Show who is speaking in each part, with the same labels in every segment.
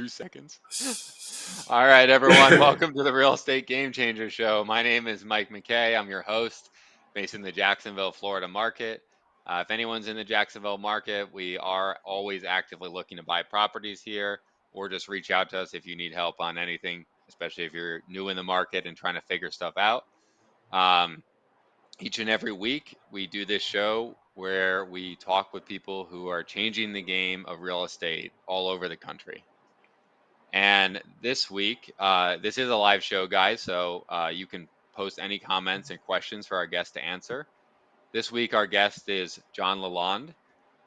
Speaker 1: 2 seconds. All right, everyone. Welcome to the Real Estate Game Changer Show. My name is Mike McKay. I'm your host, based in the Jacksonville, Florida market. If anyone's in the Jacksonville market, we are always actively looking to buy properties here, or just reach out to us if you need help on anything, especially if you're new in the market and trying to figure stuff out. Um, each and every week, we do this show where we talk with people who are changing the game of real estate all over the country. And this week, this is a live show, guys, so you can post any comments and questions for our guest to answer. This week, our guest is John Lallande,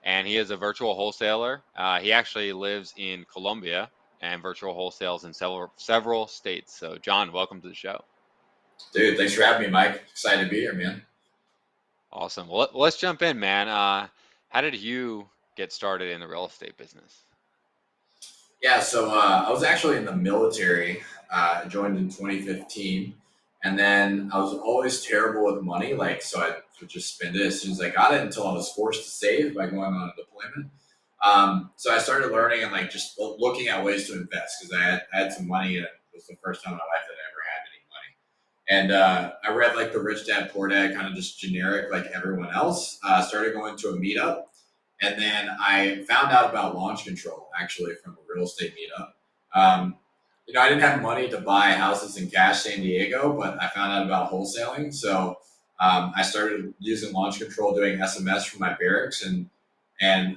Speaker 1: and he is a virtual wholesaler. He actually lives in Colombia and virtual wholesales in several states. So, John, welcome to the show.
Speaker 2: Dude, thanks for having me, Mike. Excited to be here, man.
Speaker 1: Awesome. Well, let's jump in, man. How did you get started in the real estate business?
Speaker 2: Yeah, so I was actually in the military. I joined in 2015, and then I was always terrible with money. So I would just spend it as soon as I got it until I was forced to save by going on a deployment. So I started learning and just looking at ways to invest because I had some money, and it was the first time in my life that I ever had any money. And I read the Rich Dad Poor Dad, kind of just generic like everyone else. Started going to a meetup. And then I found out about launch control actually from a real estate meetup. I didn't have money to buy houses in cash San Diego, but I found out about wholesaling. So I started using launch control, doing SMS from my barracks, and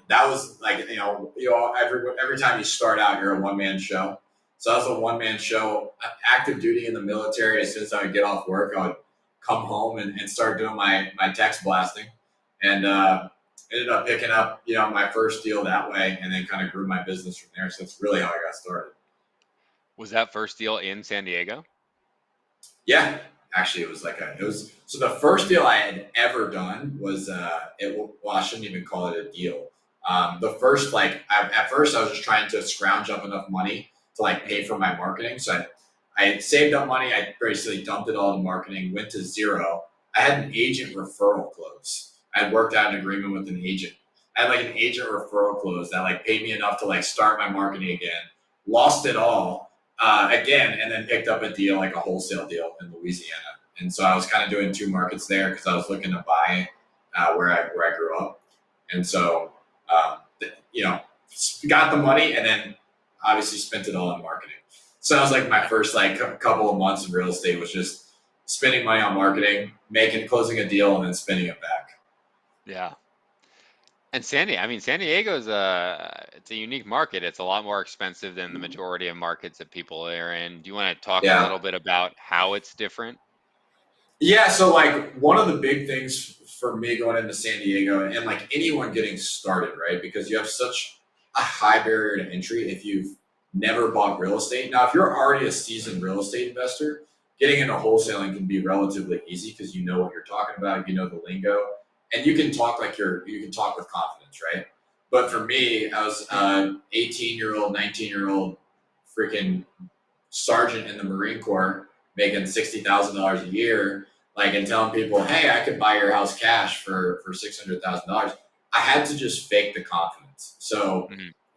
Speaker 2: that was every time you start out, you're a one-man show. So that was a one-man show, active duty in the military. As soon as I would get off work, I would come home and start doing my text blasting, and ended up picking up, my first deal that way, and then kind of grew my business from there. So that's really how I got started.
Speaker 1: Was that first deal in San Diego?
Speaker 2: Yeah, actually, so the first deal I had ever done was I shouldn't even call it a deal. The first at first I was just trying to scrounge up enough money to pay for my marketing. So I had saved up money. I basically dumped it all in marketing, went to zero. I had an agent referral close. I had worked out an agreement with an agent. I had an agent referral close that paid me enough to start my marketing again. Lost it all again, and then picked up a deal, a wholesale deal in Louisiana. And so I was kind of doing two markets there because I was looking to buy where I grew up. And so got the money and then obviously spent it all on marketing. So that was my first couple of months of real estate was just spending money on marketing, closing a deal, and then spending it back.
Speaker 1: Yeah. And San Diego is it's a unique market. It's a lot more expensive than the majority of markets that people are in. Do you want to talk a little bit about how it's different?
Speaker 2: Yeah, so one of the big things for me going into San Diego and anyone getting started, right? Because you have such a high barrier to entry if you've never bought real estate. Now, if you're already a seasoned real estate investor, getting into wholesaling can be relatively easy because you know what you're talking about, you know the lingo, and you can talk you can talk with confidence, right? But for me, I was an 18-year-old, 19-year-old freaking sergeant in the Marine Corps making $60,000 a year, and telling people, hey, I could buy your house cash for $600,000. I had to just fake the confidence. So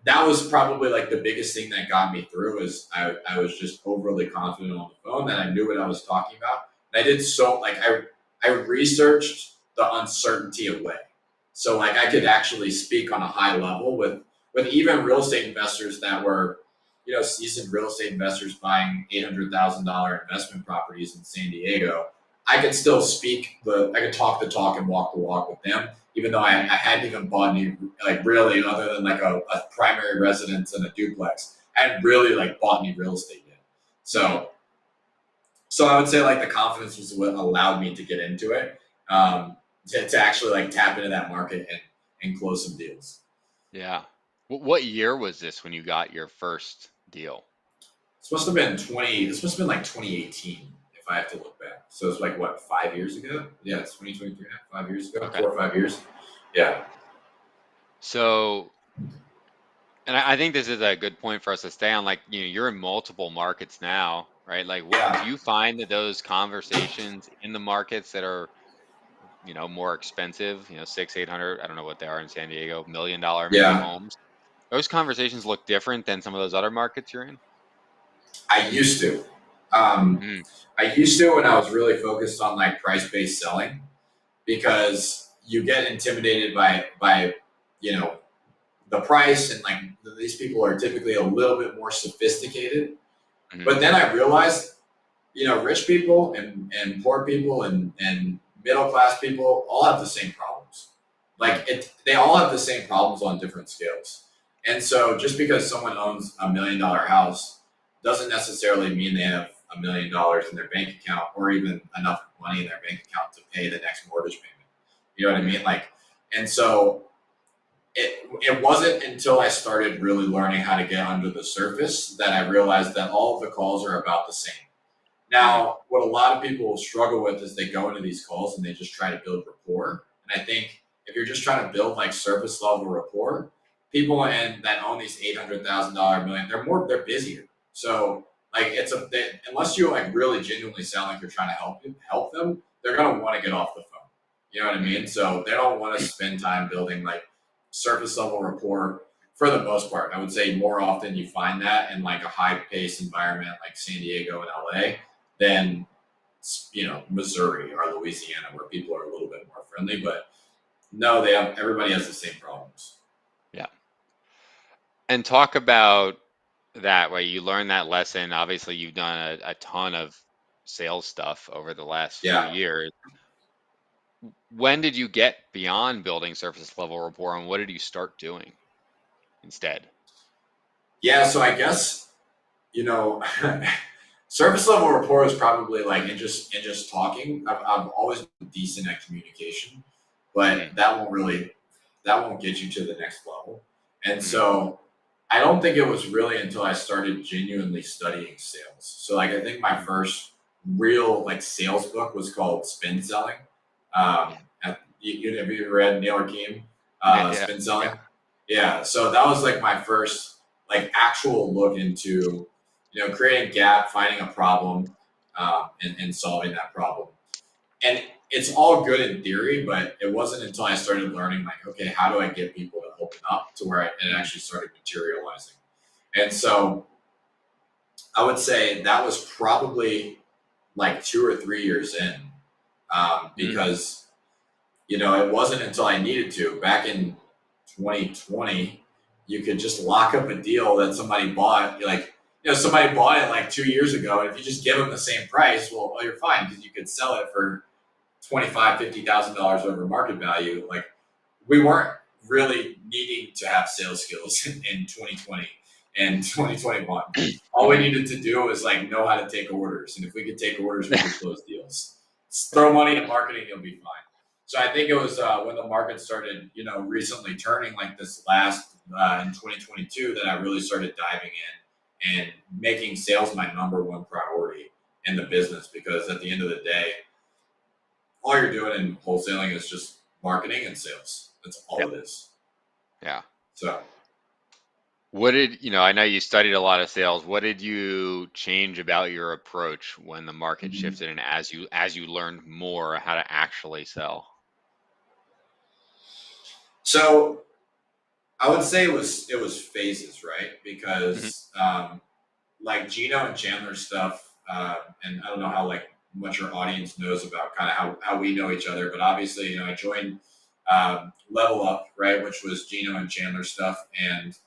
Speaker 2: that was probably the biggest thing that got me through is I was just overly confident on the phone that I knew what I was talking about. And I did I researched the uncertainty away. So I could actually speak on a high level with even real estate investors that were, seasoned real estate investors buying $800,000 investment properties in San Diego. I could still I could talk the talk and walk the walk with them, even though I hadn't even bought any, really, other than a primary residence and a duplex. I hadn't really bought any real estate yet. So I would say the confidence was what allowed me to get into it, to actually tap into that market and close some deals.
Speaker 1: Yeah. What year was this when you got your first deal?
Speaker 2: This must have been 2018. I have to look back. So it's what, 5 years ago? Yeah, it's 2023, 5 years ago, okay. 4 or 5 years. Yeah.
Speaker 1: So, and I think this is a good point for us to stay on. You're in multiple markets now, right? Do you find that those conversations in the markets that are, more expensive, 600, 800, I don't know what they are in San Diego, $1 million maybe homes, Those conversations look different than some of those other markets you're in.
Speaker 2: I used to. Um,
Speaker 1: Mm,
Speaker 2: I used to when I was really focused on like price based selling because you get intimidated by you know the price, and like these people are typically a little bit more sophisticated.
Speaker 1: mm,
Speaker 2: But then I realized, rich people and poor people and middle class people all have the same problems.
Speaker 1: mm,
Speaker 2: They all have the same problems on different scales. And so just because someone owns $1 million house doesn't necessarily mean they have $1 million in their bank account or even enough money in their bank account to pay the next mortgage payment. You know what I
Speaker 1: mm,
Speaker 2: mean? And so it wasn't until I started really learning how to get under the surface that I realized that all of the calls are about the same.
Speaker 1: mm,
Speaker 2: Now, what a lot of people struggle with is they go into these calls and they just try to build rapport. And I think if you're just trying to build like surface level rapport, people that own these $800,000 million, they're busier. So like unless you like really genuinely sound like you're trying to help them, they're gonna want to get off the phone. You know what I
Speaker 1: mm,
Speaker 2: mean? So they don't want to spend time building like surface level rapport for the most part. I would say more often you find that in like a high paced environment like San Diego and LA than Missouri or Louisiana, where people are a little bit more friendly. But no, everybody has the same problems.
Speaker 1: yeah. And talk about that way you learn that lesson. Obviously, you've done a ton of sales stuff over the last few
Speaker 2: Yeah,
Speaker 1: years. When did you get beyond building surface level rapport, and what did you start doing instead?
Speaker 2: yeah. So I guess you know, surface level rapport is probably like in just talking. I've always been decent at communication,
Speaker 1: Mm,
Speaker 2: but that won't get you to the next level. And
Speaker 1: mm,
Speaker 2: so I don't think it was really until I started genuinely studying sales. So like I think my
Speaker 1: mm,
Speaker 2: first real like sales book was called Spin Selling.
Speaker 1: yeah,
Speaker 2: Have you read Neil Rakim,
Speaker 1: yeah,
Speaker 2: Spin
Speaker 1: yeah,
Speaker 2: Selling? Yeah. So that was like my first like actual look into creating a gap, finding a problem, and solving that problem. And it's all good in theory, but it wasn't until I started learning, like, okay, how do I get people to open up to where it
Speaker 1: mm,
Speaker 2: actually started materializing. And so I would say that was probably like 2 or 3 years in,
Speaker 1: mm,
Speaker 2: because it wasn't until I needed to. Back in 2020, you could just lock up a deal that somebody bought. Like, somebody bought it like 2 years ago, and if you just give them the same price, well, you're fine because you could sell it for $25,000, $50,000 over market value. Like, we weren't really needing to have sales skills in 2020 and 2021. All we
Speaker 1: mm,
Speaker 2: needed to do was like know how to take orders, and if we could take orders, we could close deals. Throw money at marketing, you'll be fine. So I think it was when the market started, recently turning like this last in 2022 that I really started diving in and making sales my number one priority in the business, because at the end of the day, all you're doing in wholesaling is just marketing and sales. That's
Speaker 1: yeah,
Speaker 2: all it is.
Speaker 1: yeah.
Speaker 2: So,
Speaker 1: What did I know you studied a lot of sales. What did you change about your approach when the market shifted and as you learned more how to actually sell?
Speaker 2: so I would say it was phases, right?
Speaker 1: Mhm,
Speaker 2: Because like Gino and Chandler stuff, and I don't know how like much your audience knows about kind of how we know each other, but obviously, I joined Level Up, right, which was Gino and Chandler stuff, and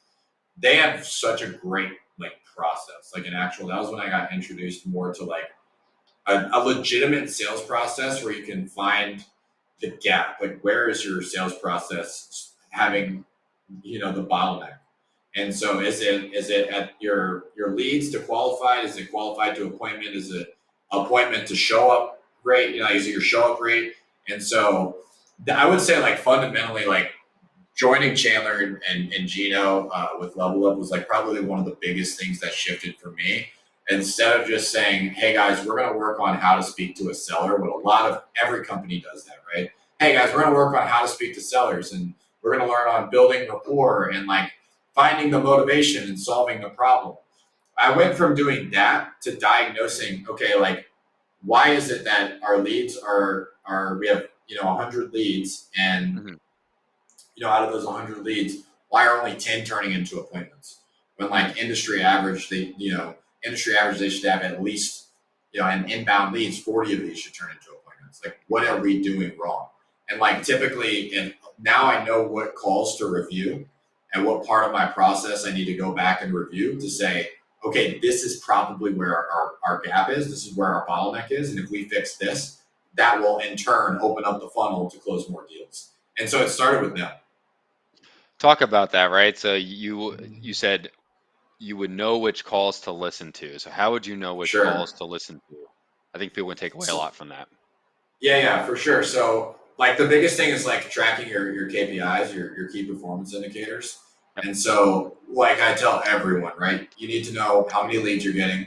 Speaker 2: they have such a great like process, like an actual. That was when I got introduced more to like a legitimate sales process where you can find the gap. Like, where is your sales process having the bottleneck? And so is it at your leads to qualified? Is it qualified to appointment? Is it appointment to show up rate? Is it your show up rate? And so I would say like fundamentally, like joining Chandler and Gino with Level Up was like probably one of the biggest things that shifted for me. Instead of just saying, "Hey guys, we're going to work on how to speak to a seller," what a lot of every company does that, right? Hey guys, we're going to work on how to speak to sellers, and we're going to learn on building rapport and like finding the motivation and solving the problem. I went from doing that to diagnosing, okay, like why is it that our leads are we have 100 leads, and
Speaker 1: mhm,
Speaker 2: out of those 100 leads, Why are only 10 turning into appointments? When like industry average, they should have at least, an inbound leads, 40 of these should turn into appointments. Like, what are we doing wrong? And like typically, and now I know what calls to review and what part of my process I need to go back and review to say, okay, this is probably where our gap is. This is where our bottleneck is. And if we fix this, that will in turn open up the funnel to close more deals. And so it started with them.
Speaker 1: Talk about that, right? So you said you would know which calls to listen to. So how would you know which
Speaker 2: Sure.
Speaker 1: calls to listen to? I think people would take away a
Speaker 2: So,
Speaker 1: lot from that.
Speaker 2: yeah, for sure. So like the biggest thing is like tracking your KPIs, your key performance indicators.
Speaker 1: Yep.
Speaker 2: And so like I tell everyone, right? You need to know how many leads you're getting.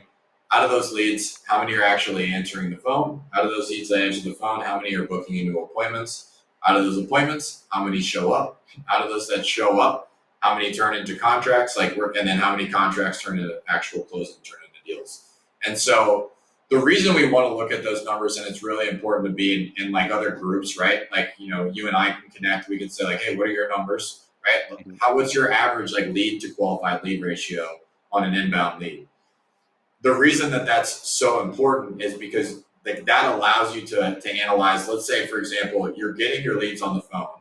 Speaker 2: Out of those leads, how many are actually answering the phone? Out of those leads that answer the phone, how many are booking into appointments? Out of those appointments, how many show up? Out of those that show up, how many turn into contracts? And then how many contracts turn into actual close and turn into deals? And so the reason we want to look at those numbers, and it's really important to be in like other groups, right? Like, you and I can connect. We can say like, hey, what are your numbers, right?
Speaker 1: Mhm.
Speaker 2: What's your average like lead to qualified lead ratio on an inbound lead? The reason that that's so important is because like that allows you to analyze. Let's say, for example, you're getting your leads on the phone,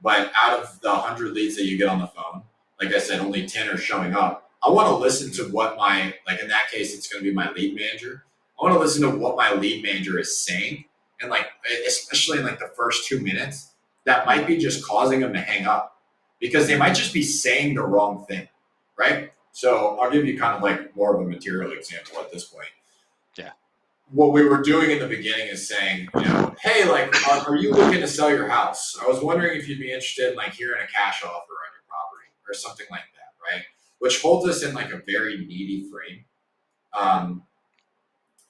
Speaker 2: but out of the 100 leads that you get on the phone, like I said, only 10 are showing up. I want to listen to what like in that case, it's going to be my lead manager. I want to listen to what my lead manager is saying. And like, especially in like the first 2 minutes, that might be just causing them to hang up because they might just be saying the wrong thing, right? So I'll give you kind of like more of a material example at this point.
Speaker 1: Yeah.
Speaker 2: What we were doing in the beginning is saying, hey, like, are you looking to sell your house? I was wondering if you'd be interested in like hearing a cash offer on your property or something like that, right? Which holds us in like a very needy frame. Um,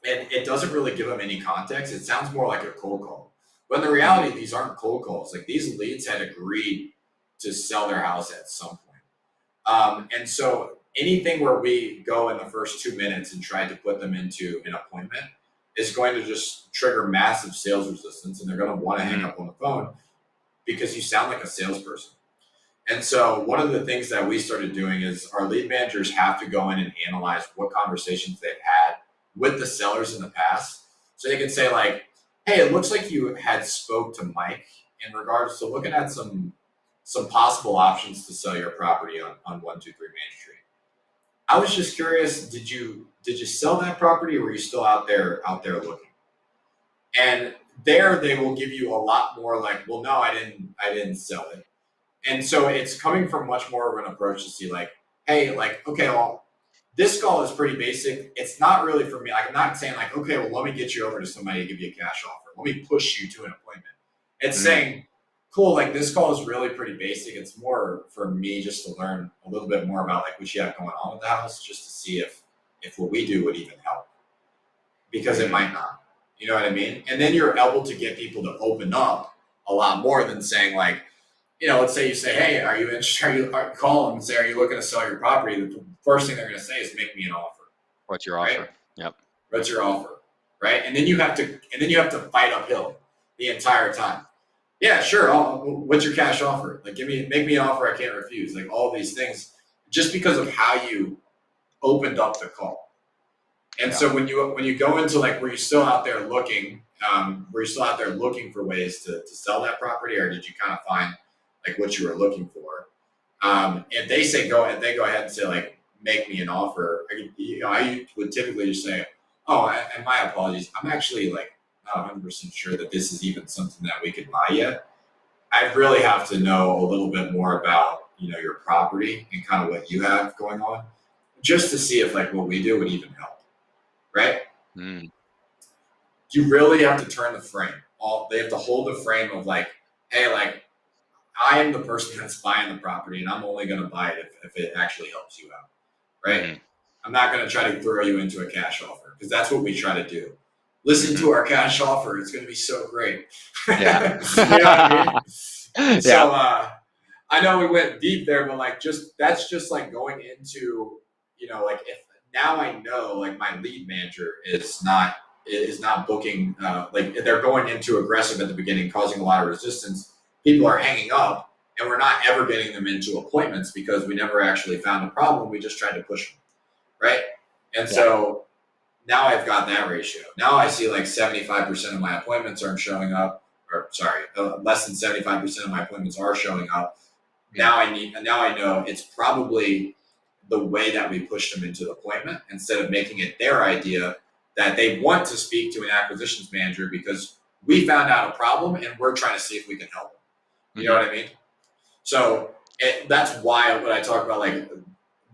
Speaker 2: and it doesn't really give them any context. It sounds more like a cold call. But in the reality, these aren't cold calls. Like these leads had agreed to sell their house at some point. And so anything where we go in the first 2 minutes and try to put them into an appointment is going to just trigger massive sales resistance, and they're going to want to hang up on the phone because you sound like a salesperson. And so one of the things that we started doing is our lead managers have to go in and analyze what conversations they've had with the sellers in the past. So they can say like, hey, it looks like you had spoke to Mike in regards to looking at some possible options to sell your property on 123 Main Street. I was just curious, did you sell that property or were you still out there looking? And there they will give you a lot more like, well, no, I didn't sell it. And so it's coming from much more of an approach to see like, hey, like, okay, well, this call is pretty basic. It's not really for me. Like, I'm not saying like, okay, well, let me get you over to somebody to give you a cash offer. Let me push you to an appointment. It's saying, cool, like this call is really pretty basic. It's more for me just to learn a little bit more about like what you have going on with the house, just to see if what we do would even help. Because it might not. You know what I mean? And then you're able to get people to open up a lot more than saying like, let's say you say, hey, are you interested? Call them and say, are you looking to sell your property? The first thing they're going to say is, make me an offer.
Speaker 1: What's your
Speaker 2: Right?
Speaker 1: offer? Yep.
Speaker 2: What's your offer? Right? And then you have to fight uphill the entire time. Yeah, sure. What's your cash offer? Like, make me an offer I can't refuse. Like all these things, just because of how you opened up the call. And so when you go into like, were you still out there looking? Were you still out there looking for ways to sell that property, or did you kind of find like what you were looking for? If they say they go ahead and say like, make me an offer. I would typically just say, oh, and my apologies. I'm actually like not 100% sure that this is even something that we could buy yet. I'd really have to know a little bit more about your property and kind of what you have going on, just to see if like what we do would even help. Right?
Speaker 1: Mm.
Speaker 2: You really have to turn the frame. They have to hold the frame of like, hey, like I am the person that's buying the property, and I'm only going to buy it if it actually helps you out, right? I'm not going to try to throw you into a cash offer because that's what we try to do. Listen to our cash offer; it's going to be so great.
Speaker 1: Yeah.
Speaker 2: You know what I mean? So
Speaker 1: Yeah.
Speaker 2: I know we went deep there, but like that's just like going into like if now I know like my lead manager is not booking like they're going into aggressive at the beginning, causing a lot of resistance. People are hanging up. and we're not ever getting them into appointments because we never actually found a problem. We just tried to push them, right? And
Speaker 1: Yeah.
Speaker 2: so now I've got that ratio. Now I see like 75% of my appointments aren't showing up, or sorry, less than 75% of my appointments are showing up.
Speaker 1: Mm.
Speaker 2: Now I know it's probably the way that we push them into the appointment instead of making it their idea that they want to speak to an acquisitions manager because we found out a problem and we're trying to see if we can help them. You know
Speaker 1: Mm-hmm.
Speaker 2: what I mean? So that's why when I talk about like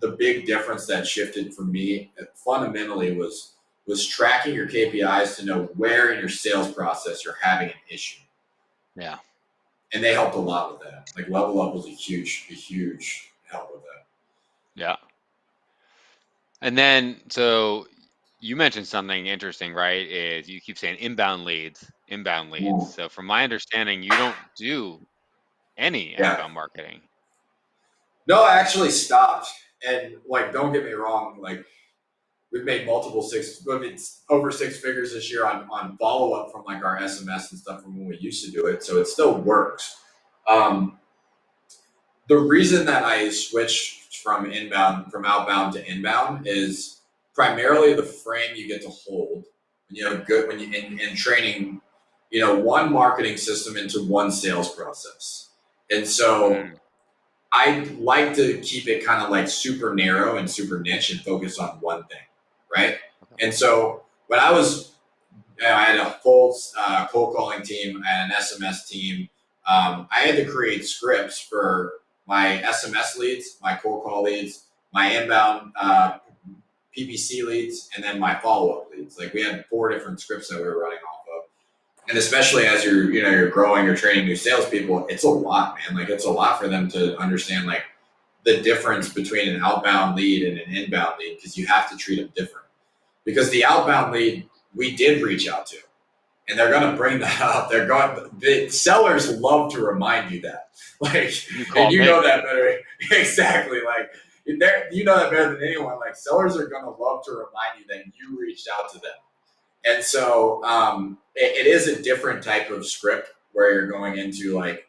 Speaker 2: the big difference that shifted for me fundamentally was tracking your KPIs to know where in your sales process you're having an issue.
Speaker 1: Yeah.
Speaker 2: And they helped a lot with that. Like Level Up was a huge help with that.
Speaker 1: Yeah. And then, so you mentioned something interesting, right? Is you keep saying inbound leads, inbound leads.
Speaker 2: Ooh.
Speaker 1: So from my understanding, you don't do any
Speaker 2: Yeah.
Speaker 1: outbound marketing.
Speaker 2: No, I actually stopped. And like, don't get me wrong, like we've made over 6 figures this year on follow up from like our SMS and stuff from when we used to do it. So it still works. Um, the reason that I switched from outbound to inbound is primarily the frame you get to hold. You know, good when you in training, one marketing system into one sales process. And so
Speaker 1: Mm.
Speaker 2: I like to keep it kind of like super narrow and super niche and focus on one thing, right?
Speaker 1: Okay.
Speaker 2: And so when I had a full cold calling team and an SMS team. I had to create scripts for my SMS leads, my cold call leads, my inbound PPC leads, and then my follow up leads. Like we had 4 different scripts that we were running off of. And especially as you're growing, you're training new salespeople, it's a lot, man. Like it's a lot for them to understand like the difference between an outbound lead and an inbound lead because you have to treat them different. Because the outbound lead we did reach out to, and they're going to bring that up. The sellers love to remind you that, like,
Speaker 1: You
Speaker 2: and
Speaker 1: called
Speaker 2: you
Speaker 1: me.
Speaker 2: know that better. Exactly. Like, you know that better than anyone. Like, sellers are going to love to remind you that you reached out to them. And so it is a different type of script where you're going into like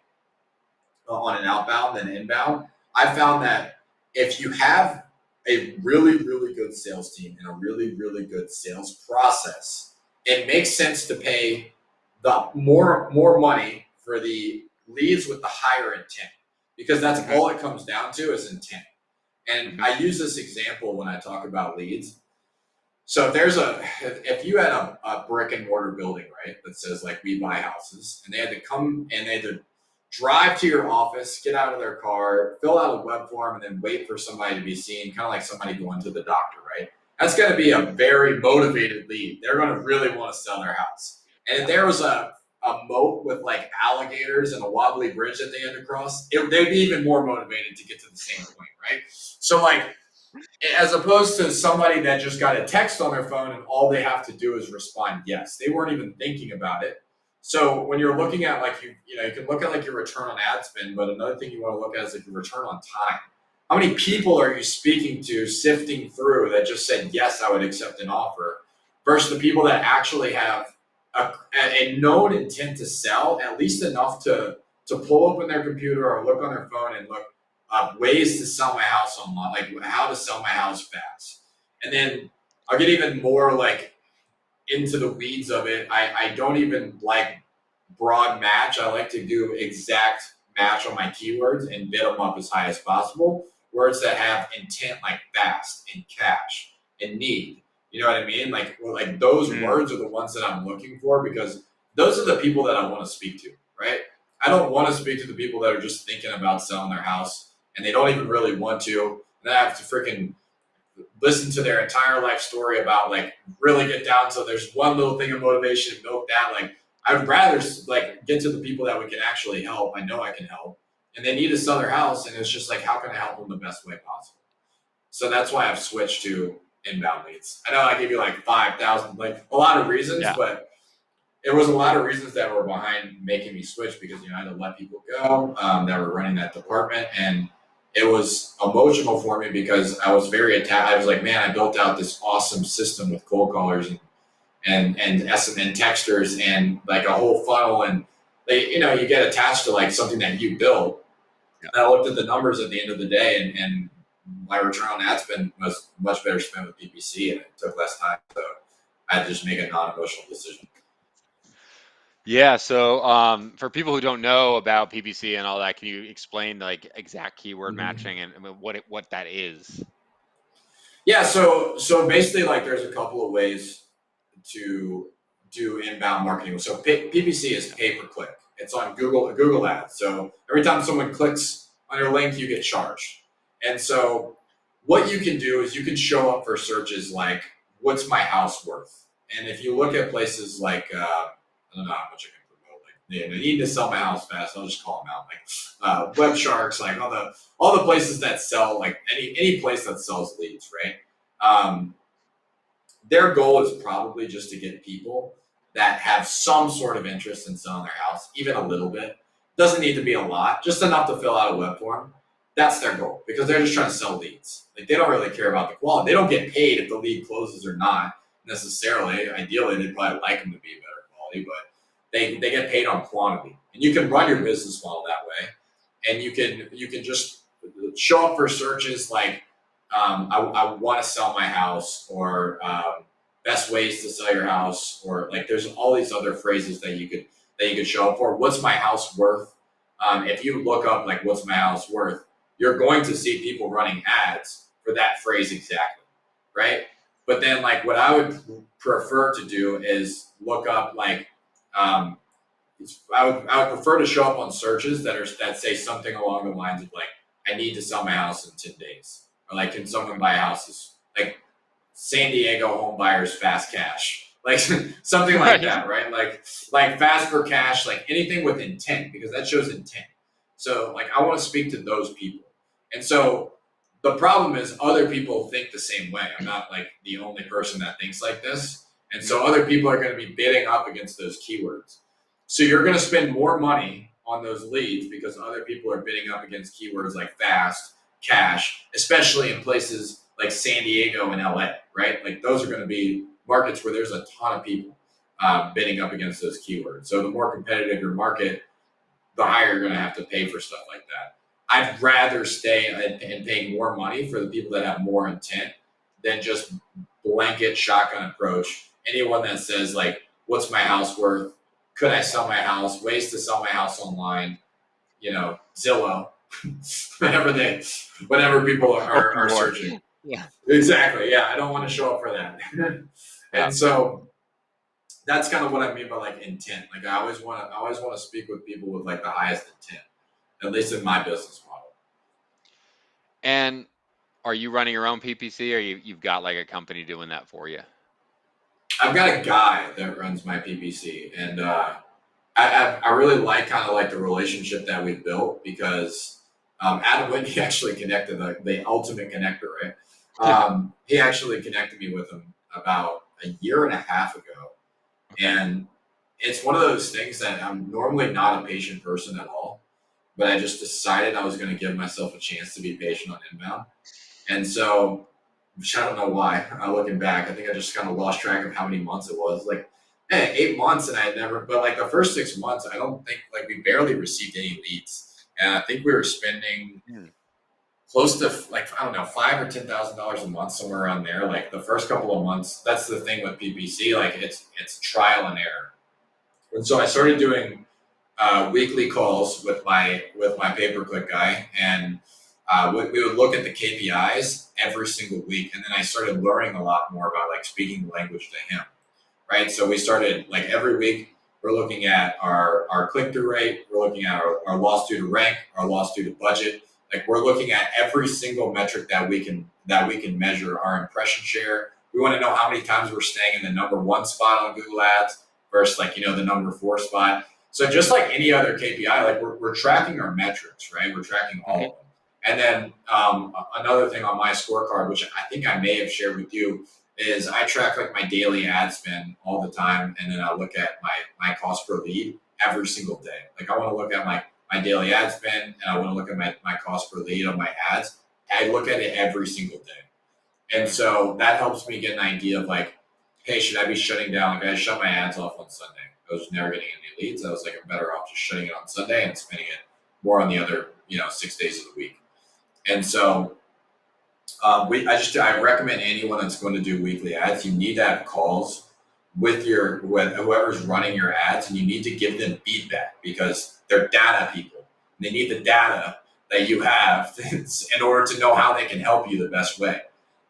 Speaker 2: on an outbound than inbound. I found that if you have a really good sales team and a really good sales process, it makes sense to pay the more money for the leads with the higher intent because that's
Speaker 1: Mm-hmm.
Speaker 2: all it comes down to is intent. And
Speaker 1: Mm-hmm.
Speaker 2: I use this example when I talk about leads. So if you had a brick and mortar building, right, that says like we buy houses, and they had to come and they had to drive to your office, get out of their car, fill out a web form, and then wait for somebody to be seen, kind of like somebody going to the doctor, right? That's going to be a very motivated lead. They're going to really want to sell their house. And if
Speaker 1: Yeah.
Speaker 2: there was a moat with like alligators and a wobbly bridge that they had to cross, they'd be even more motivated to get to the same point, right? So like as opposed to somebody that just got a text on their phone and all they have to do is respond yes. They weren't even thinking about it. So when you're looking at like you can look at like your return on ad spend, but another thing you want to look at is like your return on time. How many people are you speaking to, sifting through that just said yes, I would accept an offer, versus the people that actually have a known intent to sell, at least enough to pull open their computer or look on their phone and look ways to sell my house online, like how to sell my house fast. And then I'll get even more like into the weeds of it. I don't even like broad match. I like to do exact match on my keywords and bid them up as high as possible. Words that have intent like fast and cash and need. You know what I mean? Like those
Speaker 1: Mm.
Speaker 2: words are the ones that I'm looking for because those are the people that I want to speak to, right? I don't want to speak to the people that are just thinking about selling their house and they don't even really want to. And I have to freaking listen to their entire life story about like really get down. So there's one little thing of motivation, milk that. Like I would rather like get to the people that we can actually help. I know I can help, and they need to sell their house, and it's just like how can I help them the best way possible? So that's why I've switched to inbound leads. I know I gave you like 5,000, like a lot of reasons,
Speaker 1: Yeah.
Speaker 2: but it was a lot of reasons that were behind making me switch because I had to let people go that were running that department, and it was emotional for me because I was very attached. I was like, man, I built out this awesome system with cold callers and SM texters and like a whole funnel, and you get attached to like something that you built,
Speaker 1: Yeah.
Speaker 2: And I looked at the numbers at the end of the day, and my return on ad spend was much better spent with PPC, and it took less time. So I had to just make a non-emotional decision.
Speaker 1: Yeah, so for people who don't know about PPC and all that, can you explain like exact keyword
Speaker 2: Mm-hmm.
Speaker 1: matching and what that is?
Speaker 2: Yeah, so basically, like, there's a couple of ways to do inbound marketing. So PPC is
Speaker 1: Yeah.
Speaker 2: pay per click. It's on Google Ads. So every time someone clicks on your link, you get charged. And so what you can do is you can show up for searches like, "What's my house worth?" And if you look at places like I don't know how much I can promote. Like, they need to sell my house fast. I'll just call them out. Like Web Sharks, like all the places that sell, like any place that sells leads, right? Um, their goal is probably just to get people that have some sort of interest in selling their house, even a little bit. Doesn't need to be a lot, just enough to fill out a web form. That's their goal because they're just trying to sell leads. Like, they don't really care about the quality. They don't get paid if the lead closes or not necessarily. Ideally, they'd probably like them to be better quality, but they get paid on quantity. And you can run your business model that way, and you can just show up for searches like, I want to sell my house, or best ways to sell your house, or like there's all these other phrases that you could show up for. What's my house worth? If you look up like what's my house worth, you're going to see people running ads for that phrase exactly, right? But then, like, what I would prefer to do is look up like, um, I would prefer to show up on searches that say something along the lines of like, I need to sell my house in 10 days, or like, can someone buy houses, like San Diego home buyers fast cash, like something like
Speaker 1: Right.
Speaker 2: that, right? Like fast for cash, like anything with intent, because that shows intent. So like, I want to speak to those people. And so the problem is other people think the same way. I'm not like the only person that thinks like this. And
Speaker 1: Mhm.
Speaker 2: so other people are going to be bidding up against those keywords. So you're going to spend more money on those leads because other people are bidding up against keywords like fast, cash, especially in places like San Diego and LA, right? Like, those are going to be markets where there's a ton of people bidding up against those keywords. So the more competitive your market, the higher you're going to have to pay for stuff like that. I'd rather stay and pay more money for the people that have more intent than just blanket shotgun approach. Anyone that says like, "What's my house worth? Could I sell my house? Ways to sell my house online." Zillow, whatever people are
Speaker 1: Open board.
Speaker 2: searching.
Speaker 1: Yeah.
Speaker 2: Exactly. Yeah, I don't want to show up for that.
Speaker 1: Yeah.
Speaker 2: And so that's kind of what I mean by like intent. Like, I always want to speak with people with like the highest intent, at least in my business model.
Speaker 1: And are you running your own PPC or you've got like a company doing that for you?
Speaker 2: I've got a guy that runs my PPC, and I really like kind of like the relationship that we built because Adam Whitney actually connected the ultimate connector, right?
Speaker 1: Yeah.
Speaker 2: He actually connected me with him about a year and a half ago,
Speaker 1: Okay.
Speaker 2: and it's one of those things that I'm normally not a patient person at all, but I just decided I was going to give myself a chance to be patient on inbound. And so, which I don't know why. Looking back, I think I just kind of lost track of how many months it was. Like, hey, 8 months, and I had never. But like the first 6 months, I don't think, like, we barely received any leads, and I think we were spending
Speaker 1: Hmm.
Speaker 2: close to, like, I don't know, $5,000 or $10,000 a month, somewhere around there. Like the first couple of months, that's the thing with PPC. Like, it's trial and error. And so I started doing weekly calls with my pay per click guy, and we would look at the KPIs every single week, and then I started learning a lot more about like speaking the language to him, right? So we started like every week we're looking at our click through rate, we're looking at our loss due to rank, our loss due to budget. Like, we're looking at every single metric that we can measure. Our impression share. We want to know how many times we're staying in the number one spot on Google Ads versus, like, the number four spot. So just like any other KPI, like, we're tracking our metrics, right? We're tracking all of
Speaker 1: Hmm.
Speaker 2: them. And then another thing on my scorecard, which I think I may have shared with you, is I track like my daily ad spend all the time, and then I look at my cost per lead every single day. Like, I want to look at my daily ad spend, and I want to look at my cost per lead on my ads. I look at it every single day. And
Speaker 1: Hmm.
Speaker 2: so that helps me get an idea of like, hey, should I be shutting down? Like, I shut my ads off on Sunday. I was never getting any leads. I was like, I'm better off just shutting it on Sunday and spending it more on the other 6 days of the week. And so I recommend anyone that's going to do weekly ads, you need to have calls with whoever's running your ads, and you need to give them feedback because they're data people. And they need the data that you have in order to know how they can help you the best way.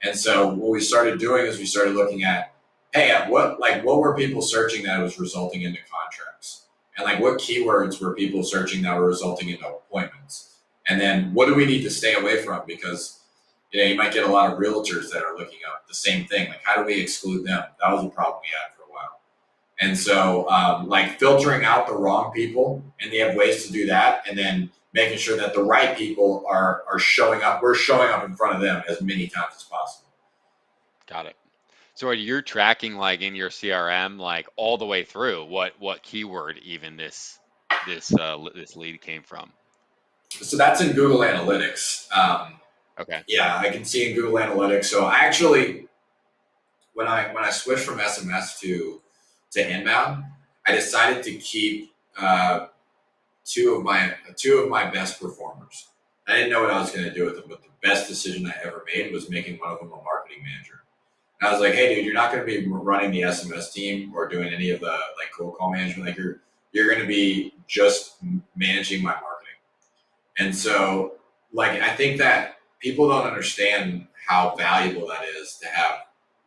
Speaker 2: And so what we started doing is we started looking at, hey, what were people searching that was resulting into contracts, and like what keywords were people searching that were resulting into appointments, and then what do we need to stay away from because you might get a lot of realtors that are looking up the same thing. Like, how do we exclude them? That was a problem we had for a while. And so, like, filtering out the wrong people, and they have ways to do that, and then making sure that the right people are showing up. We're showing up in front of them as many times as possible.
Speaker 1: Got it. So are you tracking like in your CRM, like all the way through what keyword even this lead came from?
Speaker 2: So that's in Google Analytics.
Speaker 1: Okay.
Speaker 2: Yeah, I can see in Google Analytics. So I actually, when I switched from SMS to inbound, I decided to keep two of my best performers. I didn't know what I was going to do with them, but the best decision I ever made was making one of them a marketing manager. And I was like, hey, dude, you're not going to be running the SMS team or doing any of the like cold call management. Like you're going to be just managing my marketing. And so, like, I think that people don't understand how valuable that is to have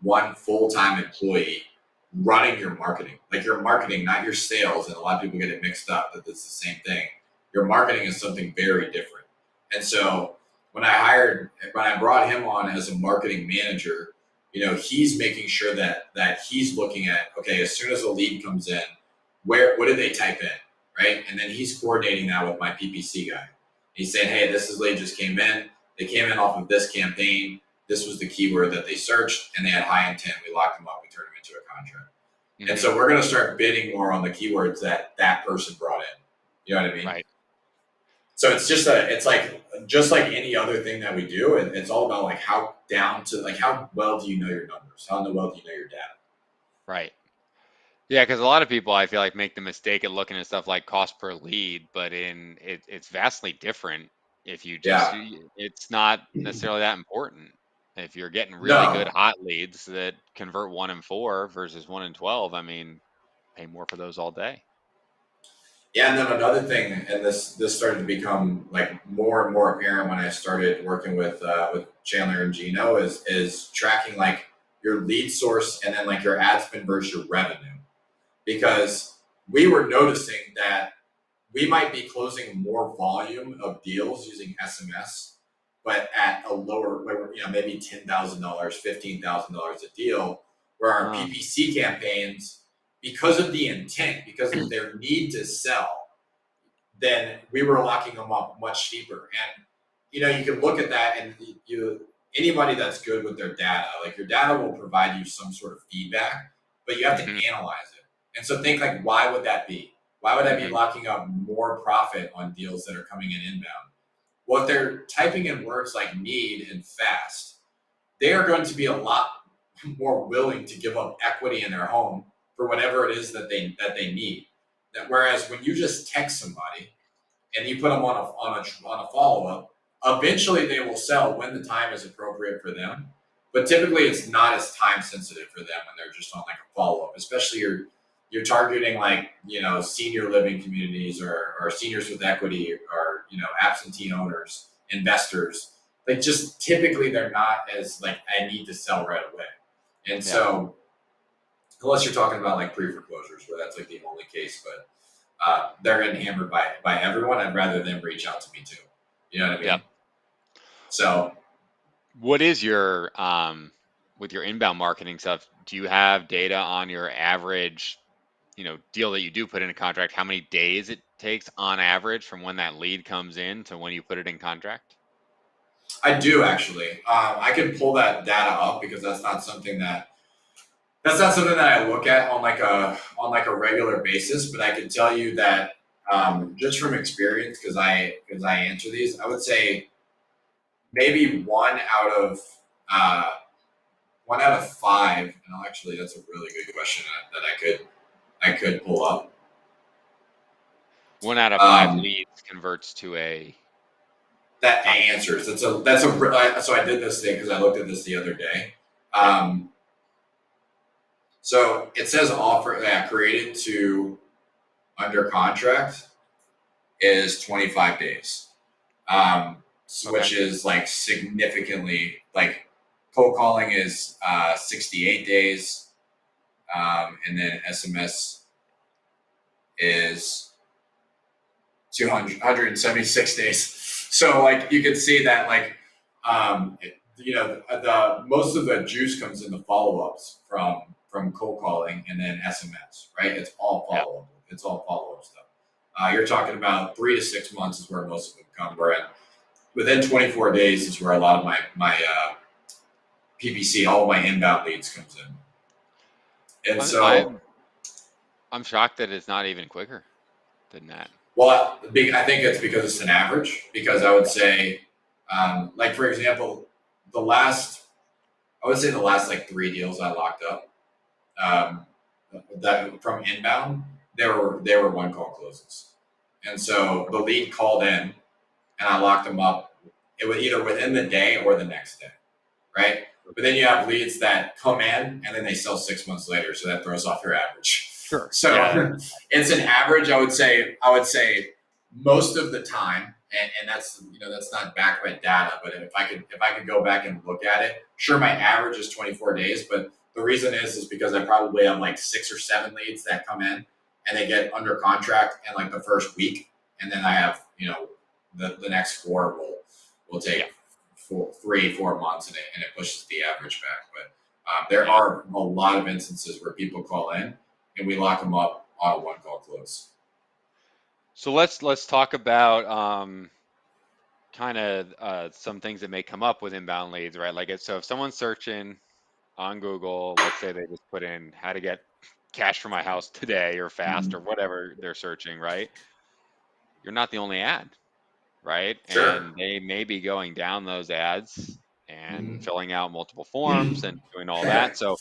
Speaker 2: one full time employee running your marketing. Like, your marketing, not your sales. And a lot of people get it mixed up that it's the same thing. Your marketing is something very different. And so, when I brought him on as a marketing manager, he's making sure that he's looking at, okay, as soon as a lead comes in, what did they type in, right? And then he's coordinating that with my PPC guy. He's saying, hey, this is lead just came in. They came in off of this campaign. This was the keyword that they searched, and they had high intent. We locked them up. We turned them into a contract. And
Speaker 1: Hmm.
Speaker 2: so we're going to start bidding more on the keywords that person brought in. You know what I mean?
Speaker 1: Right.
Speaker 2: So it's like just like any other thing that we do. It's all about like how well do you know your numbers? How well do you know your data?
Speaker 1: Right. Yeah, because a lot of people I feel like make the mistake of looking at stuff like cost per lead, but it's vastly different if you just
Speaker 2: Yeah.
Speaker 1: it's not necessarily that important. If you're getting really good
Speaker 2: No.
Speaker 1: hot leads that convert 1 in 4 versus 1 in 12, I mean, pay more for those all day.
Speaker 2: Yeah, and then another thing, and this started to become like more and more apparent when I started working with Chandler and Gino is tracking like your lead source and then like your ad spend versus your revenue, because we were noticing that we might be closing more volume of deals using SMS, but at a lower, maybe $10,000, $15,000 a deal, where our
Speaker 1: Uh,
Speaker 2: PPC campaigns, because of the intent, because of their need to sell, then we were locking them up much cheaper. And you can look at that, and anybody that's good with their data, like your data will provide you some sort of feedback, but you have
Speaker 1: hmm.
Speaker 2: to analyze it. And so think like, why would that be? Why would I be
Speaker 1: Hmm.
Speaker 2: locking up more profit on deals that are coming in inbound? Well, if they're typing in words like need and fast, they are going to be a lot more willing to give up equity in their home for whatever it is that they need. Whereas when you just text somebody and you put them on a follow up, eventually they will sell when the time is appropriate for them. But typically, it's not as time sensitive for them when they're just on like a follow up. Especially you're targeting like senior living communities or seniors with equity or absentee owners, investors. Like, just typically they're not as like, I need to sell right away. And
Speaker 1: Yeah.
Speaker 2: so, unless you're talking about like pre foreclosures where that's like the only case, but they're getting hammered by everyone. I'd rather them reach out to me too. You know what I
Speaker 1: Yep.
Speaker 2: mean? So
Speaker 1: What is your with your inbound marketing stuff? Do you have data on your average, deal that you do put in a contract? How many days it takes on average from when that lead comes in to when you put it in contract?
Speaker 2: I do actually. I can pull that data up because that's not something that I look at on like a regular basis. But I can tell you that just from experience, because I answer these, I would say maybe uh, 1 out of 5. And actually, that's a really good question that I could pull up.
Speaker 1: 1 out of 5
Speaker 2: Um,
Speaker 1: leads converts to a.
Speaker 2: that
Speaker 1: Got
Speaker 2: answers. So I did this thing because I looked at this the other day.
Speaker 1: it. Yeah.
Speaker 2: Um, so it says offer created to under contract is 25 days,
Speaker 1: Okay.
Speaker 2: which is like significantly like cold calling is 68 days, and then SMS is 176 days. So like you can see that like the most of the juice comes in the follow-ups from cold calling and then SMS, right? It's all
Speaker 1: Yeah.
Speaker 2: follow-up. It's all follow-up stuff. You're talking about 3 to 6 months is where most of them come. Where within 24 days is where a lot of my PPC, all of my inbound leads comes in. And
Speaker 1: I'm
Speaker 2: so,
Speaker 1: I'm I'm shocked that it's not even quicker than that.
Speaker 2: well, I think it's because it's an average. Because I would
Speaker 1: Yeah.
Speaker 2: say, like for example, the last I would say the last like 3 deals I locked up, um, that from inbound, they were one call closes, and so the lead called in, and I locked them up. It was either within the day or the next day, right? But then you have leads that come in and then they sell 6 months later, so that throws off your average.
Speaker 1: Sure. Yeah.
Speaker 2: So it's an average. I would say most of the time, and that's not backed by data. But if I could go back and look at it, sure, my average is 24 days. But the reason is because I probably have like 6 or 7 leads that come in and they get under contract in like the first week, and then I have the next four will take
Speaker 1: Yeah.
Speaker 2: 3 4 months, and it pushes the average back. But there
Speaker 1: Yeah.
Speaker 2: are a lot of instances where people call in and we lock them up on a one call close.
Speaker 1: So let's talk about kind of some things that may come up with inbound leads, right? Like so if someone's searching on Google, let's say they just put in how to get cash for my house today or fast or
Speaker 2: Mm-hmm.
Speaker 1: whatever they're searching, right? You're not the only ad, right?
Speaker 2: Sure.
Speaker 1: And they may be going down those ads
Speaker 2: Mm-hmm.
Speaker 1: and filling out multiple forms and doing all that. So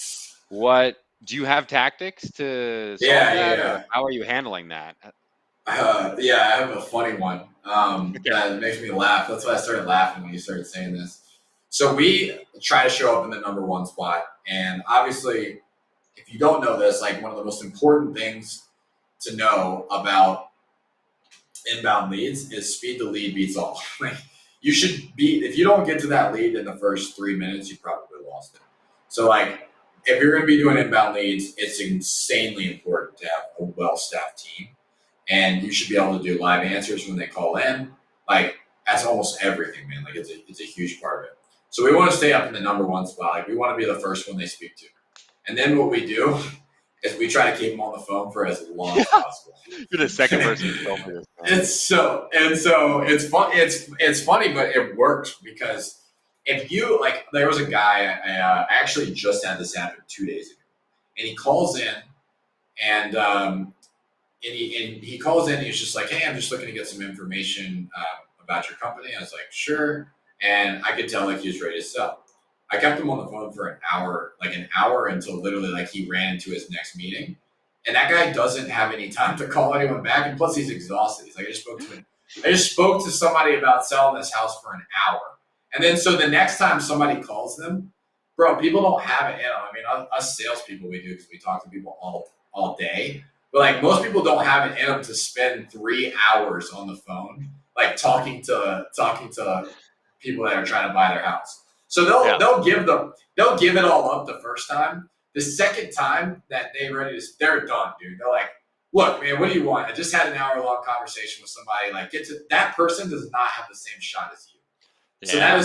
Speaker 1: what do you have tactics to solve
Speaker 2: Yeah,
Speaker 1: that, or
Speaker 2: yeah.
Speaker 1: how are you handling that?
Speaker 2: Yeah, I have a funny one
Speaker 1: Okay.
Speaker 2: that makes me laugh. That's why I started laughing when you started saying this. So we try to show up in the number one spot, and obviously, if you don't know this, like one of the most important things to know about inbound leads is speed to lead beats all. Like you should be if you don't get to that lead in the first 3 minutes, you probably lost it. So like if you're going to be doing inbound leads, it's insanely important to have a well-staffed team, and you should be able to do live answers when they call in. Like that's almost everything, man. Like it's a huge part of it. So we want to stay up in the number one spot. Like we want to be the first one they speak to, and then what we do is we try to keep them on the phone for as long as possible.
Speaker 1: You're the second person who told me this, man.
Speaker 2: It's fun. It's funny, but it works because if you like, there was a guy I actually just had this happen 2 days ago, and he calls in and he calls in and he's just like, hey, I'm just looking to get some information about your company. I was like, sure, and I could tell like he was ready to sell. I kept him on the phone for an hour until literally like he ran into his next meeting. And that guy doesn't have any time to call anyone back. And plus he's exhausted. He's like, I just spoke to somebody about selling this house for an hour. And then so the next time somebody calls them, bro, people don't have it in them. I mean, us salespeople we do because we talk to people all day. But like most people don't have it in them to spend 3 hours on the phone, like talking to people that are trying to buy their house. So
Speaker 1: Yeah.
Speaker 2: they'll give it all up the first time. The second time that they're done, dude. They're like, look, man, what do you want? I just had an hour long conversation with somebody. Like, that person does not have the same shot as you. So
Speaker 1: Yeah.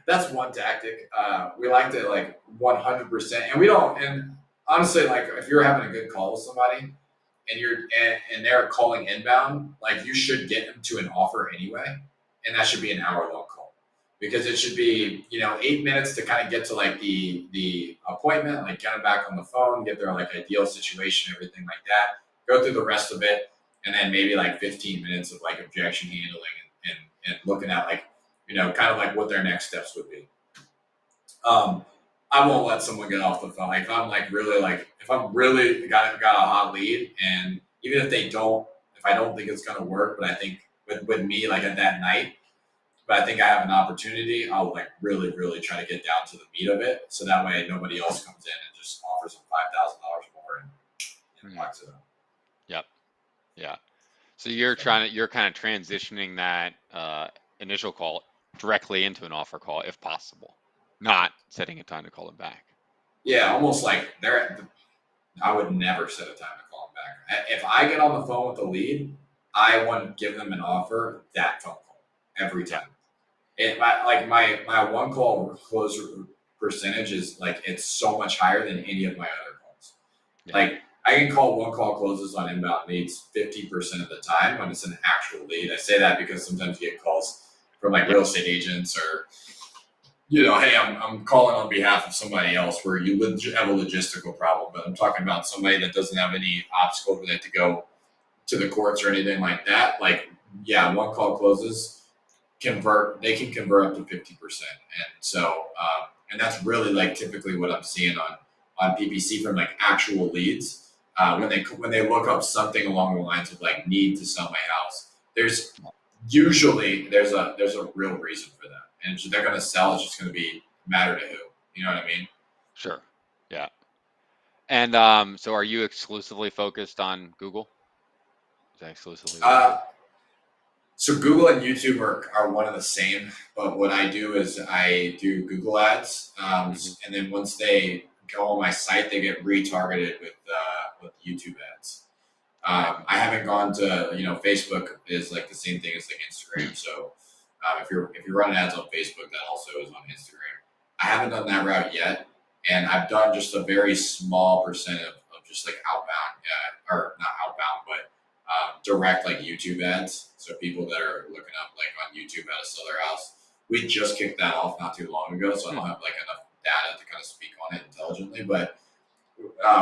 Speaker 2: that's one tactic. We like to like 100%, and we don't. And honestly, like if you're having a good call with somebody and they're calling inbound, like you should get them to an offer anyway, and that should be an hour long call because it should be 8 minutes to kind of get to like the appointment, like get them back on the phone, get their like ideal situation, everything like that. Go through the rest of it, and then maybe like 15 minutes of like objection handling and looking at like kind of like what their next steps would be. Um, I won't let someone get off the phone. Like if I'm really got a hot lead, and even if I don't think it's gonna work, but I think with me like at that night, but I think I have an opportunity, I'll like really, really try to get down to the meat of it. So that way nobody else comes in and just offers them $5,000 more and
Speaker 1: Mhm.
Speaker 2: locks it up.
Speaker 1: Yep. Yeah. So
Speaker 2: So,
Speaker 1: you're kind of transitioning that initial call directly into an offer call if possible, not setting a time to call them back.
Speaker 2: yeah, almost like I would never set a time to call them back. If I get on the phone with the lead, I want to give them an offer that phone call every
Speaker 1: Yeah.
Speaker 2: time. My one call close percentage is like it's so much higher than any of my other calls.
Speaker 1: Yeah.
Speaker 2: Like I can call one call closes on inbound leads 50% of the time when it's an actual lead. I say that because sometimes you get calls from like
Speaker 1: Yeah.
Speaker 2: real estate agents or hey, I'm calling on behalf of somebody else where you have a logistical problem, but I'm talking about somebody that doesn't have any obstacles where they have to go to the courts or anything like that. Like, yeah, one call closes, they can convert up to 50%. And so, and that's really like typically what I'm seeing on PPC from like actual leads. When they look up something along the lines of like need to sell my house, there's a real reason for that, and they're going to sell. It's just going to be matter to who. You know what I mean?
Speaker 1: Sure. Yeah. And so are you exclusively focused on Google? Is that exclusively what you do?
Speaker 2: Uh, so Google and YouTube are one of the same, but what I do is I do Google ads,
Speaker 1: Hmm.
Speaker 2: and then once they go on my site, they get retargeted with YouTube ads.
Speaker 1: Right.
Speaker 2: I haven't gone to Facebook is like the same thing as like Instagram. So if you're running ads on Facebook, that also is on Instagram. I haven't done that route yet, and I've done just a very small percent of just like outbound, or not outbound, but direct like YouTube ads. So people that are looking up like on YouTube how to sell their house. We just kicked that off not too long ago, so I
Speaker 1: Hmm.
Speaker 2: don't have like enough data to kind of speak on it intelligently, but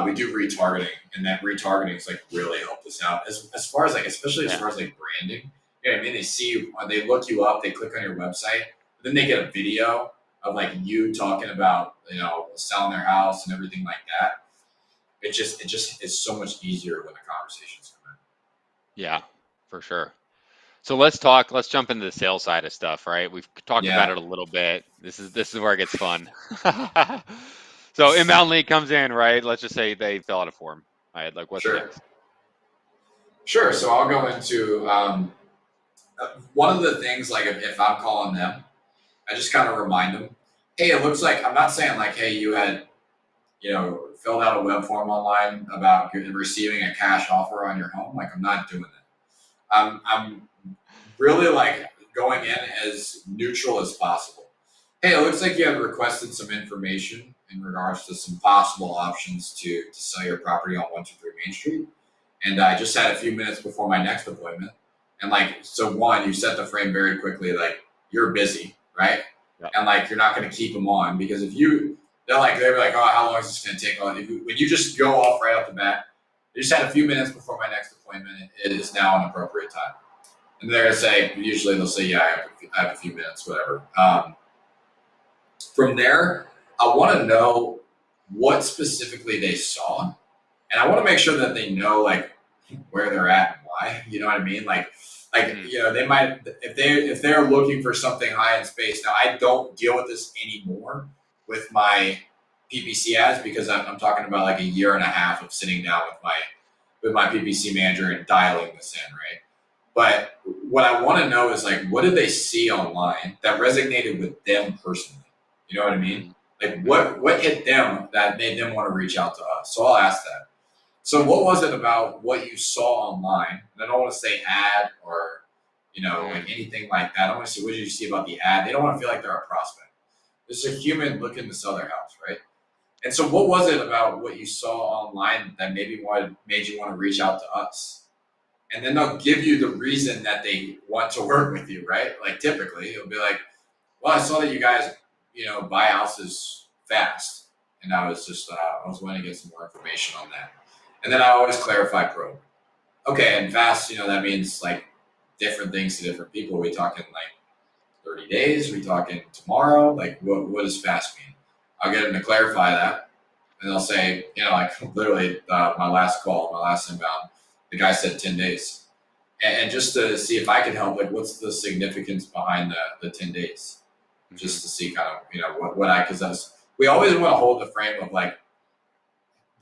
Speaker 2: we do retargeting, and that retargeting has like really helped us out as far as like, especially as
Speaker 1: Yeah.
Speaker 2: far as like branding. You know what I mean? They see you, they look you up, they click on your website, but then they get a video of like you talking about selling their house and everything like that. It just is so much easier when the conversations come in.
Speaker 1: Yeah, for sure. So let's jump into the sales side of stuff, right? We've talked about
Speaker 2: Yeah,
Speaker 1: it a little bit. This is where it gets fun. So inbound lead comes in, right? Let's just say they fill out a form. Right? Like what's
Speaker 2: sure,
Speaker 1: next?
Speaker 2: sure. So I'll go into one of the things like if I'm calling them, I just kind of remind them, hey, it looks like I'm not saying like, hey, you had filled out a web form online about receiving a cash offer on your home. Like, I'm not doing that. I'm really like going in as neutral as possible. Hey, it looks like you have requested some information in regards to some possible options to sell your property on 123 Main Street. And I just had a few minutes before my next appointment. And like, so one, you set the frame very quickly, like you're busy, right?
Speaker 1: Yeah.
Speaker 2: And like, you're not going to keep them on because they're like, oh, how long is this going to take? When you just go off right off the bat, you just had a few minutes before my next appointment. It is now an appropriate time. And they're going to say, usually they'll say, yeah, I have a few minutes, whatever. From there, I want to know what specifically they saw. And I want to make sure that they know like where they're at and why. You know what I mean?
Speaker 1: Hmm.
Speaker 2: they might if they're looking for something high in space. Now I don't deal with this anymore with my PPC ads because I'm talking about like a year and a half of sitting down with my PPC manager and dialing this in, right? But what I want to know is like, what did they see online that resonated with them personally? You know what I mean?
Speaker 1: Hmm.
Speaker 2: Like,
Speaker 1: Hmm.
Speaker 2: what hit them that made them want to reach out to us? So I'll ask that. So what was it about what you saw online? And I don't want to say ad or
Speaker 1: Hmm.
Speaker 2: like anything like that. I don't want to say what did you see about the ad. They don't want to feel like they're a prospect. This is a human looking to sell their house, right? And so what was it about what you saw online that made you want to reach out to us? And then they'll give you the reason that they want to work with you, right? Like typically it'll be like, well, I saw that you guys, buy houses fast, and I was wanting to get some more information on that. And then I always clarify pro. Okay, and fast, that means like different things to different people. Are we talking like 30 days? Are we talking tomorrow? Like what does fast mean? I'll get them to clarify that, and they'll say, like literally my last call, my last inbound, the guy said 10 days. and just to see if I can help, like what's the significance behind the 10 days,
Speaker 1: Hmm.
Speaker 2: just to see kind of, what I, because we always want to hold the frame of like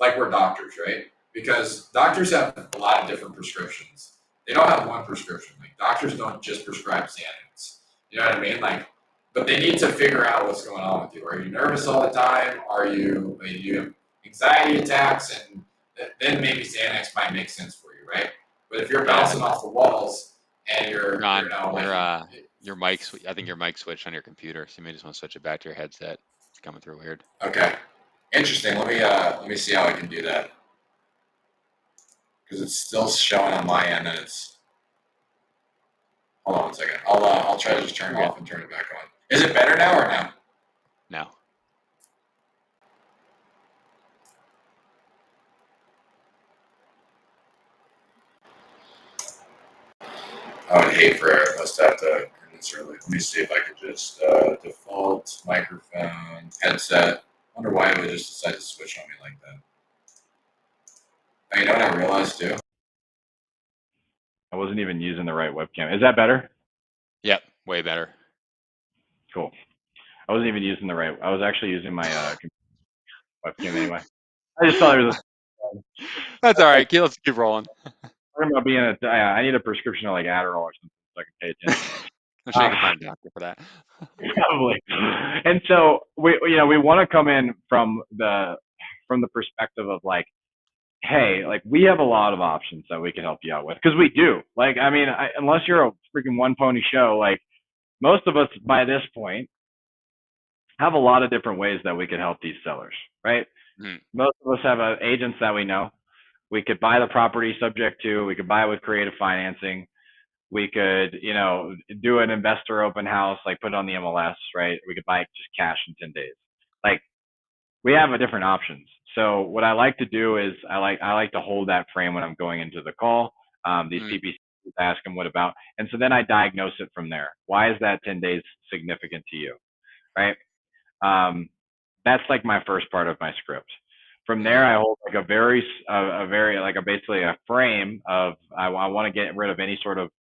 Speaker 2: we're doctors, right? Because doctors have a lot of different prescriptions. They don't have one prescription. Like doctors don't just prescribe Xanax. You know what I mean? Like, but they need to figure out what's going on with you. Are you nervous all the time? You have anxiety attacks? And then maybe Xanax might make sense for you, right? But if you're
Speaker 1: Yeah,
Speaker 2: bouncing off the walls and you're
Speaker 1: John,
Speaker 2: now like,
Speaker 1: your mic. I think your mic switched on your computer, so you may just want to switch it back to your headset. It's coming through weird.
Speaker 2: okay, interesting. Let me see how I can do that because it's still showing on my end and it's. Hold on one second. I'll try to just turn
Speaker 1: You're
Speaker 2: it
Speaker 1: good.
Speaker 2: off and turn it back on. Is it better now or no?
Speaker 1: No.
Speaker 2: I would hate for us to have to turn this early. Let me see if I could just default microphone headset. I wonder why it would just decide to switch on me like that. Oh, you know what I realized too? I wasn't even using the right webcam. Is that better?
Speaker 1: Yep. Way better.
Speaker 2: Cool. I wasn't even using the right. I was actually using my webcam anyway. I just thought it was.
Speaker 1: That's all right. Let's keep rolling.
Speaker 2: Talking about being I need a prescription of like Adderall or something so I can pay attention.
Speaker 1: I'm sure you can find a doctor for that.
Speaker 2: Probably. And so we want to come in from the perspective of like, hey, like we have a lot of options that we can help you out with because we do. Like, I mean, unless you're a freaking one pony show, like most of us by this point have a lot of different ways that we can help these sellers, right?
Speaker 1: Mhm.
Speaker 2: Most of us have agents that we know. We could buy the property subject to. We could buy it with creative financing. We could, do an investor open house, like put it on the MLS, right? We could buy it just cash in 10 days. Like we have a different options. So what I like to do is I like to hold that frame when I'm going into the call. These
Speaker 1: Mhm.
Speaker 2: CPCs ask them what about, and so then I diagnose it from there. Why is that 10 days significant to you, right? Um, that's like my first part of my script. From there,
Speaker 1: Mhm.
Speaker 2: I hold like a very like a basically a frame of I want to get rid of any sort of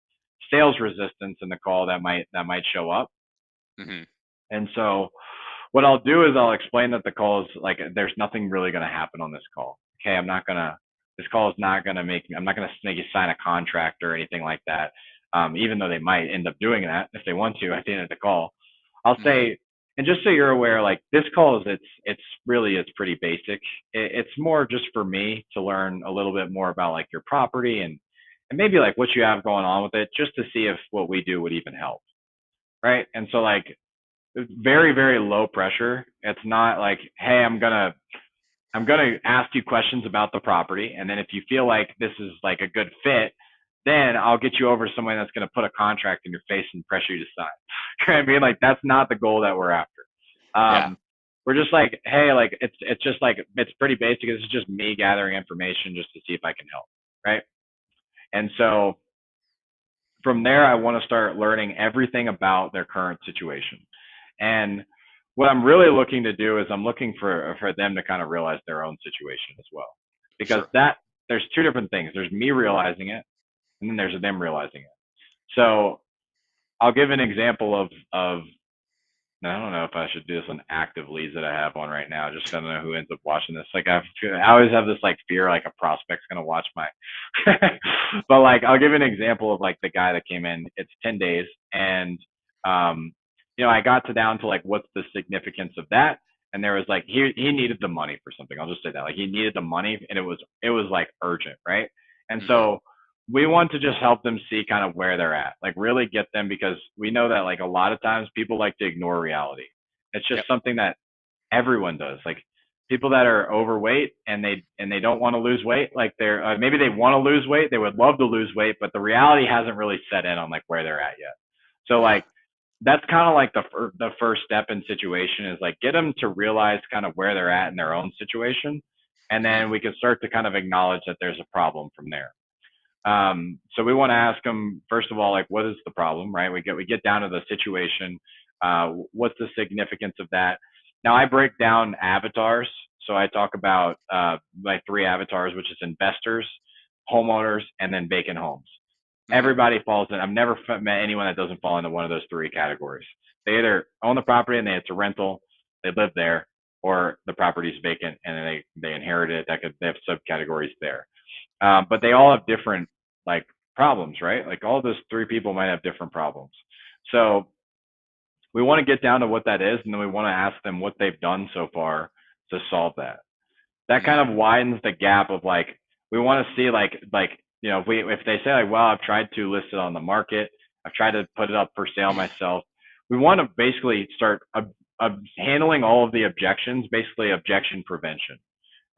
Speaker 2: sales resistance in the call that might show up.
Speaker 1: Mhm.
Speaker 2: And so what I'll do is I'll explain that the call is like there's nothing really going to happen on this call. Okay, this call is not going to I'm not going to make you sign a contract or anything like that. Even though they might end up doing that if they want to at the end of the call. I'll
Speaker 1: Mhm.
Speaker 2: say, and just so you're aware, like this call is it's pretty basic. It's more just for me to learn a little bit more about like your property and maybe like what you have going on with it, just to see if what we do would even help, right? And so like very, very low pressure. It's not like, hey, I'm gonna ask you questions about the property, and then if you feel like this is like a good fit, then I'll get you over to someone that's gonna put a contract in your face and pressure you to sign. You know what I mean? Like that's not the goal that we're after.
Speaker 1: Yeah.
Speaker 2: We're just like, hey, like it's just like it's pretty basic. It's just me gathering information just to see if I can help, right? And so from there, I want to start learning everything about their current situation. And what I'm really looking to do is I'm looking for them to kind of realize their own situation as well, because
Speaker 1: Sure.
Speaker 2: there's two different things. There's me realizing it, and then there's them realizing it. So I'll give an example of I don't know if I should do this on active leads that I have on right now, just 'cause I don't know who ends up watching this. Like I always have this like fear, like a prospect's gonna watch my, but like I'll give an example of like the guy that came in. It's 10 days, and um, I got to down to like what's the significance of that, and there was like he needed the money for something. I'll just say that like he needed the money, and it was like urgent, right? And
Speaker 1: Mhm.
Speaker 2: so we want to just help them see kind of where they're at, like really get them, because we know that like a lot of times people like to ignore reality. It's just
Speaker 1: Yep.
Speaker 2: something that everyone does. Like people that are overweight and they don't want to lose weight, like they're maybe they want to lose weight, they would love to lose weight, but the reality hasn't really set in on like where they're at yet. So
Speaker 1: Yeah.
Speaker 2: like that's kind of like the first step in situation is like get them to realize kind of where they're at in their own situation, and
Speaker 1: Mhm.
Speaker 2: then we can start to kind of acknowledge that there's a problem from there. So we want to ask them first of all, like, what is the problem, right? We get down to the situation. What's the significance of that? Now I break down avatars. So I talk about like three avatars, which is investors, homeowners, and then vacant homes.
Speaker 1: Hmm.
Speaker 3: Everybody falls in. I've never met anyone that doesn't fall into one of those three categories. They either own the property and it's a rental, they live there, or the property's vacant and they inherit it. They have subcategories there. But they all have different like problems, right? Like all those three people might have different problems. So we want to get down to what that is, and then we want to ask them what they've done so far to solve that. That kind
Speaker 1: Hmm.
Speaker 3: of widens the gap of like we want to see if they say like, well, I've tried to list it on the market, I've tried to put it up for sale myself. We want to basically start handling all of the objections, basically objection prevention,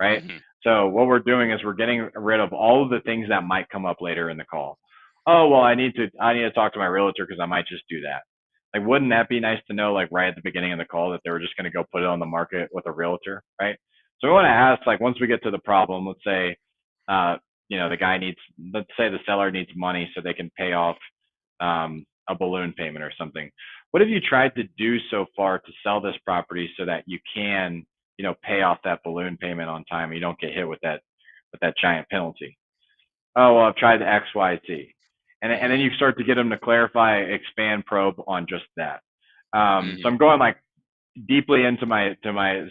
Speaker 3: right?
Speaker 1: Hmm.
Speaker 3: So what we're doing is we're getting rid of all of the things that might come up later in the call. Oh well, I need to talk to my realtor because I might just do that. Like, wouldn't that be nice to know, like right at the beginning of the call, that they were just going to go put it on the market with a realtor, right? So we want to ask, like, once we get to the problem, let's say, uh, the guy needs, let's say the seller needs money so they can pay off a balloon payment or something. What have you tried to do so far to sell this property so that you can, pay off that balloon payment on time and you don't get hit with that giant penalty? Oh, well, I've tried X, Y, Z. And then
Speaker 1: Hmm.
Speaker 3: you start to get them to clarify, expand, probe on just that. So
Speaker 1: Hmm.
Speaker 3: I'm going like deeply into my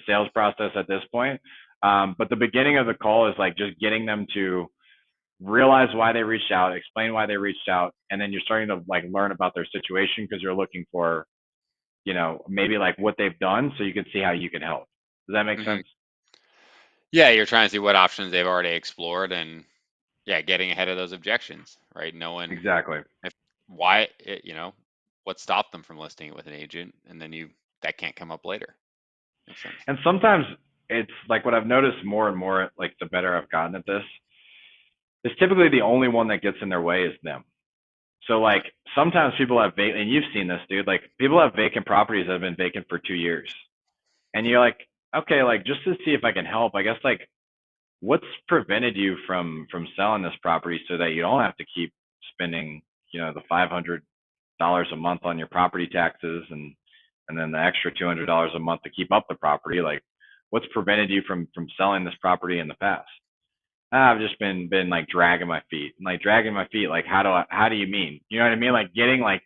Speaker 3: sales process at this point. But the beginning of the call is like just getting them to realize why they reached out, explain why they reached out, and then you're starting to like learn about their situation because you're looking for, maybe like what they've done so you can see how you can help. Does that make
Speaker 1: Hmm.
Speaker 3: sense?
Speaker 1: Yeah, you're trying to see what options they've already explored, and yeah, getting ahead of those objections, right? Knowing
Speaker 3: Exactly.
Speaker 1: if why it, what stopped them from listing it with an agent, and then that can't come up later. Makes sense.
Speaker 3: And sometimes it's like what I've noticed more and more, like the better I've gotten at this, is typically the only one that gets in their way is them. So like sometimes people have and you've seen this, dude. Like people have vacant properties that have been vacant for 2 years, and you're like, okay, like just to see if I can help, I guess like what's prevented you from selling this property so that you don't have to keep spending, the $500 a month on your property taxes and then the extra $200 a month to keep up the property. Like, what's prevented you from selling this property in the past? I've just been like dragging my feet, like dragging my feet. Like, how do you mean? You know what I mean? Like getting like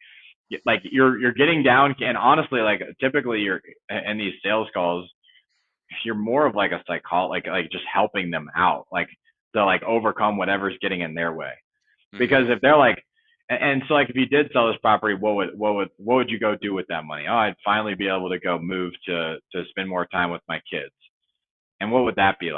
Speaker 3: you're getting down, and honestly, like typically you're in these sales calls, you're more of like a like just helping them out, like to like overcome whatever's getting in their way. Because
Speaker 1: Hmm.
Speaker 3: if they're like, and so like if you did sell this property, what would you go do with that money? Oh, I'd finally be able to go move to spend more time with my kids. And what would that be